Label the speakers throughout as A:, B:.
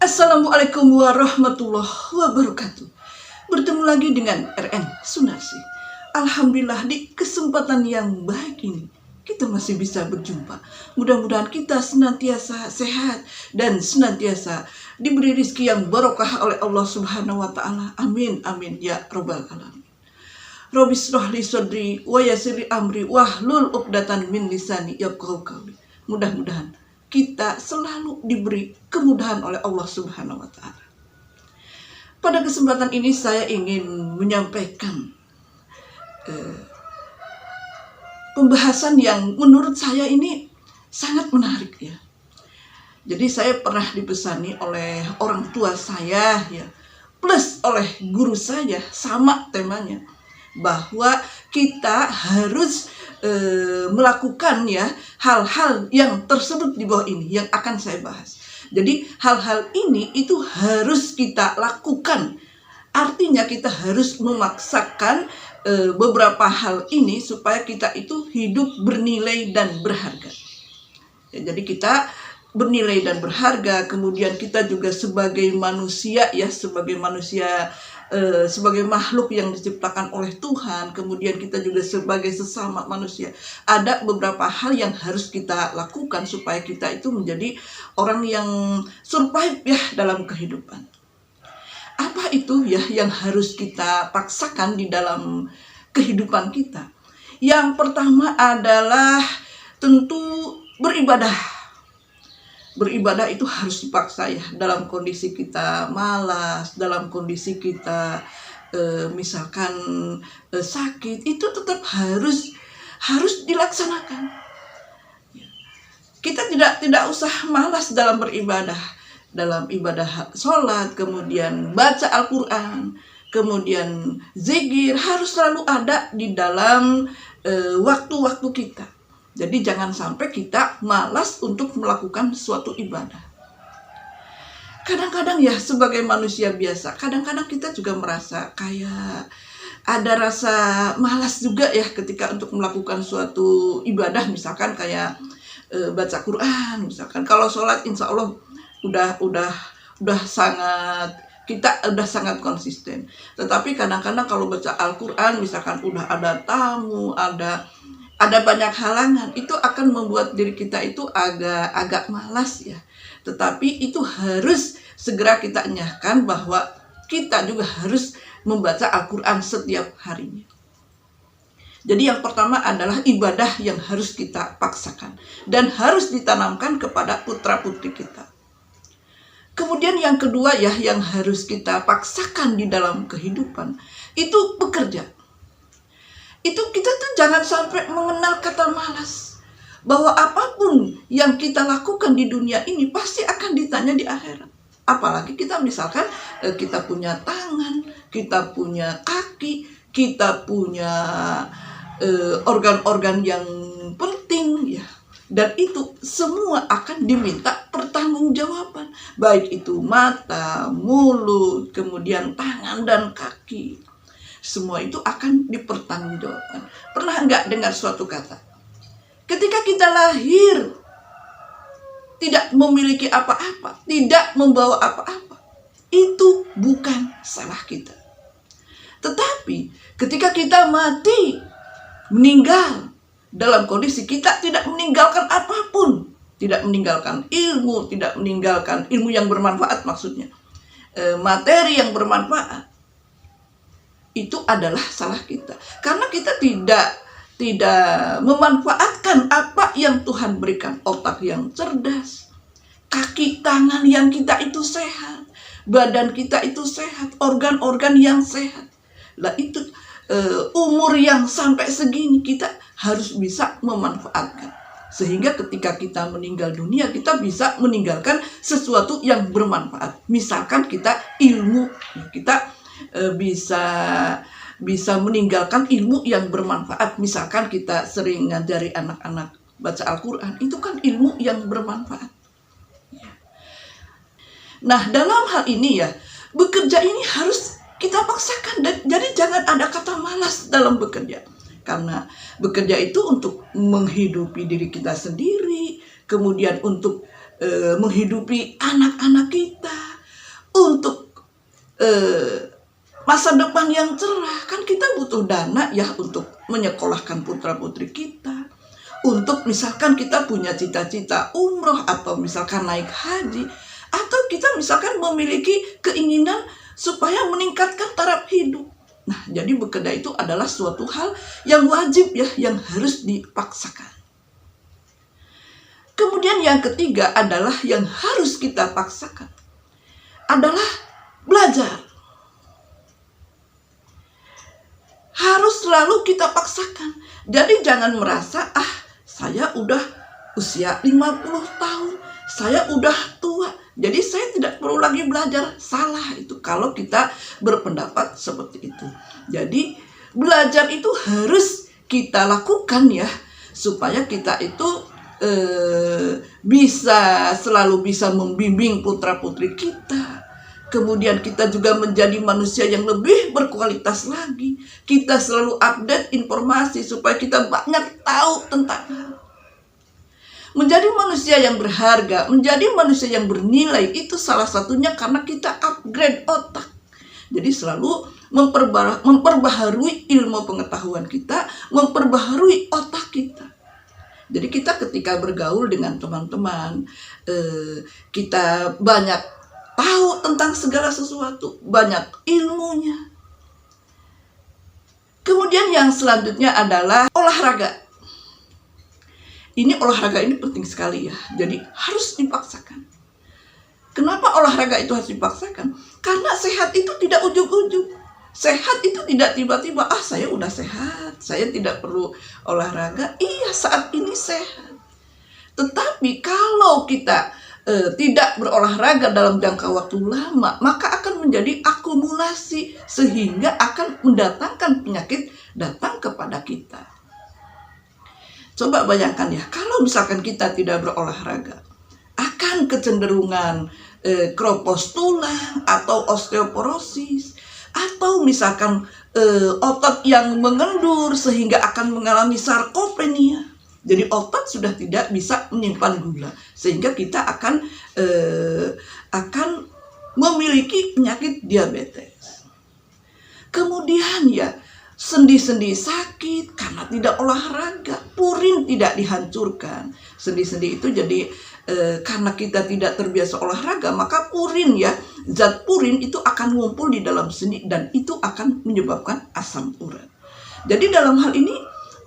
A: Assalamualaikum warahmatullahi wabarakatuh. Bertemu lagi dengan RN Sunarsi. Alhamdulillah di kesempatan yang baik ini kita masih bisa berjumpa. Mudah-mudahan kita senantiasa sehat dan senantiasa diberi rezeki yang barokah oleh Allah Subhanahu wa taala. Amin amin ya rabbal alamin. Rabbi shrah li sadri wa yassir li amri wahlul 'uqdatam min lisani yafqahu qawli. Mudah-mudahan kita selalu diberi kemudahan oleh Allah Subhanahu wa taala. Pada kesempatan ini saya ingin menyampaikan pembahasan yang menurut saya ini sangat menarik ya. Jadi saya pernah dipesani oleh orang tua saya ya, plus oleh guru saya, sama temanya, bahwa kita harus melakukan ya hal-hal yang tersebut di bawah ini yang akan saya bahas. Jadi hal-hal ini itu harus kita lakukan. Artinya kita harus memaksakan beberapa hal ini supaya kita itu hidup bernilai dan berharga. Ya, jadi kita bernilai dan berharga, kemudian kita juga sebagai manusia ya, sebagai makhluk yang diciptakan oleh Tuhan, kemudian kita juga sebagai sesama manusia, ada beberapa hal yang harus kita lakukan supaya kita itu menjadi orang yang survive ya dalam kehidupan. Apa itu ya yang harus kita paksakan di dalam kehidupan kita? Yang pertama adalah tentu beribadah. Beribadah itu harus dipaksa ya, dalam kondisi kita malas, dalam kondisi kita misalkan sakit, itu tetap harus dilaksanakan. Kita tidak usah malas dalam beribadah, dalam ibadah sholat, kemudian baca Al-Quran, kemudian zikir, harus selalu ada di dalam waktu-waktu kita. Jadi jangan sampai kita malas untuk melakukan suatu ibadah. Kadang-kadang ya sebagai manusia biasa, kadang-kadang kita juga merasa kayak ada rasa malas juga ya ketika untuk melakukan suatu ibadah, misalkan kayak baca Quran, misalkan kalau sholat insya Allah udah sangat, kita udah sangat konsisten. Tetapi kadang-kadang kalau baca Al-Quran, misalkan udah ada tamu, ada banyak halangan, itu akan membuat diri kita itu agak malas ya. Tetapi itu harus segera kita enyahkan bahwa kita juga harus membaca Al-Quran setiap harinya. Jadi yang pertama adalah ibadah yang harus kita paksakan dan harus ditanamkan kepada putra-putri kita. Kemudian yang kedua ya yang harus kita paksakan di dalam kehidupan, itu bekerja. Itu kita tuh jangan sampai mengenal kata malas. Bahwa apapun yang kita lakukan di dunia ini pasti akan ditanya di akhirat. Apalagi kita misalkan kita punya tangan, kita punya kaki, kita punya organ-organ yang penting ya. Dan itu semua akan diminta pertanggungjawaban. Baik itu mata, mulut, kemudian tangan dan kaki. Semua itu akan dipertanggungjawabkan. Pernah enggak dengar suatu kata? Ketika kita lahir tidak memiliki apa-apa, tidak membawa apa-apa, itu bukan salah kita. Tetapi ketika kita mati, meninggal, dalam kondisi kita tidak meninggalkan apapun, tidak meninggalkan ilmu, tidak meninggalkan ilmu yang bermanfaat, maksudnya materi yang bermanfaat, itu adalah salah kita. Karena kita tidak memanfaatkan apa yang Tuhan berikan. Otak yang cerdas, kaki tangan yang kita itu sehat, badan kita itu sehat, organ-organ yang sehat. Lah itu umur yang sampai segini kita harus bisa memanfaatkan. Sehingga ketika kita meninggal dunia, kita bisa meninggalkan sesuatu yang bermanfaat. Misalkan kita ilmu, kita bisa meninggalkan ilmu yang bermanfaat. Misalkan kita sering ngajari anak-anak baca Al-Quran, itu kan ilmu yang bermanfaat. Nah dalam hal ini ya, bekerja ini harus kita paksakan. Jadi jangan ada kata malas dalam bekerja. Karena bekerja itu untuk menghidupi diri kita sendiri, kemudian untuk menghidupi anak-anak kita, untuk masa depan yang cerah. Kan kita butuh dana ya untuk menyekolahkan putra-putri kita. Untuk misalkan kita punya cita-cita umroh atau misalkan naik haji. Atau kita misalkan memiliki keinginan supaya meningkatkan taraf hidup. Nah, jadi bekerja itu adalah suatu hal yang wajib ya, yang harus dipaksakan. Kemudian yang ketiga adalah yang harus kita paksakan adalah belajar. Harus selalu kita paksakan. Jadi jangan merasa, saya udah usia 50 tahun, saya udah tua, jadi saya tidak perlu lagi belajar. Salah itu kalau kita berpendapat seperti itu. Jadi belajar itu harus kita lakukan ya, supaya kita itu selalu bisa membimbing putra-putri kita. Kemudian kita juga menjadi manusia yang lebih berkualitas lagi. Kita selalu update informasi supaya kita banyak tahu tentang hal. Menjadi manusia yang berharga, menjadi manusia yang bernilai, itu salah satunya karena kita upgrade otak. Jadi selalu memperbaharui ilmu pengetahuan kita, memperbaharui otak kita. Jadi kita ketika bergaul dengan teman-teman, kita banyak tahu tentang segala sesuatu, banyak ilmunya. Kemudian yang selanjutnya adalah olahraga. Olahraga ini penting sekali ya, jadi harus dipaksakan. Kenapa olahraga itu harus dipaksakan? Karena sehat itu tidak ujug-ujug. Sehat itu tidak tiba-tiba, saya udah sehat, saya tidak perlu olahraga. Iya, saat ini sehat. Tetapi kalau kita tidak berolahraga dalam jangka waktu lama, maka akan menjadi akumulasi sehingga akan mendatangkan penyakit datang kepada kita. Coba bayangkan ya, kalau misalkan kita tidak berolahraga, akan kecenderungan kropos tulang atau osteoporosis, atau misalkan otot yang mengendur sehingga akan mengalami sarkopenia. Jadi otot sudah tidak bisa menyimpan gula, sehingga kita akan memiliki penyakit diabetes. Kemudian ya, sendi-sendi sakit karena tidak olahraga, purin tidak dihancurkan. Sendi-sendi itu jadi karena kita tidak terbiasa olahraga, maka purin ya, zat purin itu akan ngumpul di dalam sendi dan itu akan menyebabkan asam urat. Jadi dalam hal ini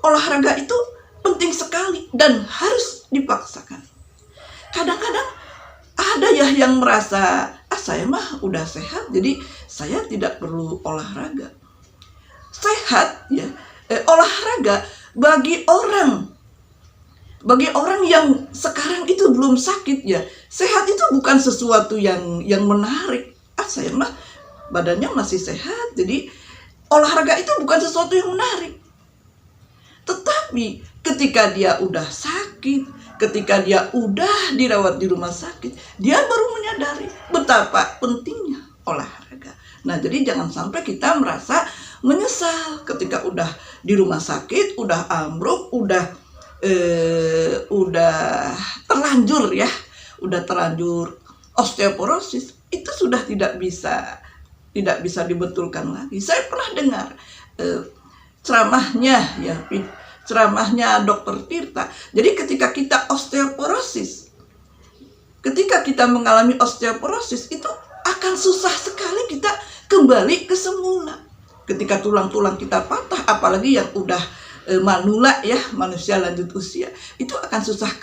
A: olahraga itu penting sekali dan harus dipaksakan. Kadang-kadang ada ya yang merasa, saya mah udah sehat, jadi saya tidak perlu olahraga. Sehat ya, olahraga bagi orang yang sekarang itu belum sakit ya, sehat itu bukan sesuatu yang menarik. Saya mah badannya masih sehat, jadi olahraga itu bukan sesuatu yang menarik. Tetapi ketika dia udah sakit, ketika dia udah dirawat di rumah sakit, dia baru menyadari betapa pentingnya olahraga. Nah, jadi jangan sampai kita merasa menyesal ketika udah di rumah sakit, udah ambruk, udah terlanjur ya, udah terlanjur osteoporosis, itu sudah tidak bisa dibetulkan lagi. Saya pernah dengar ceramahnya Dr. Tirta. Jadi ketika kita osteoporosis, ketika kita mengalami osteoporosis, itu akan susah sekali kita kembali ke semula. Ketika tulang-tulang kita patah, apalagi yang udah manula ya, manusia lanjut usia, itu akan susah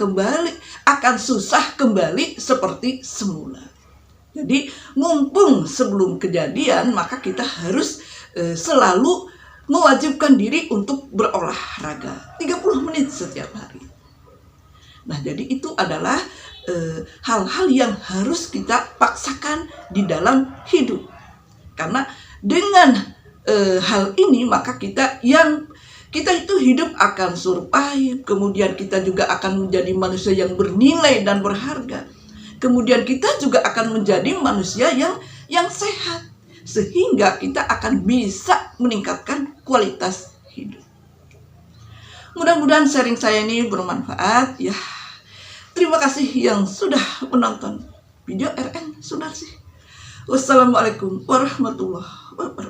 A: kembali seperti semula. Jadi mumpung sebelum kejadian, maka kita harus selalu mewajibkan diri untuk berolahraga 30 menit setiap hari. Nah, jadi itu adalah hal-hal yang harus kita paksakan di dalam hidup. Karena dengan hal ini maka kita itu hidup akan survive, kemudian kita juga akan menjadi manusia yang bernilai dan berharga. Kemudian kita juga akan menjadi manusia yang sehat, sehingga kita akan bisa meningkatkan kualitas hidup. Mudah-mudahan sharing saya ini bermanfaat ya. Terima kasih yang sudah menonton video RN Sunarsi. Wassalamualaikum warahmatullahi wabarakatuh.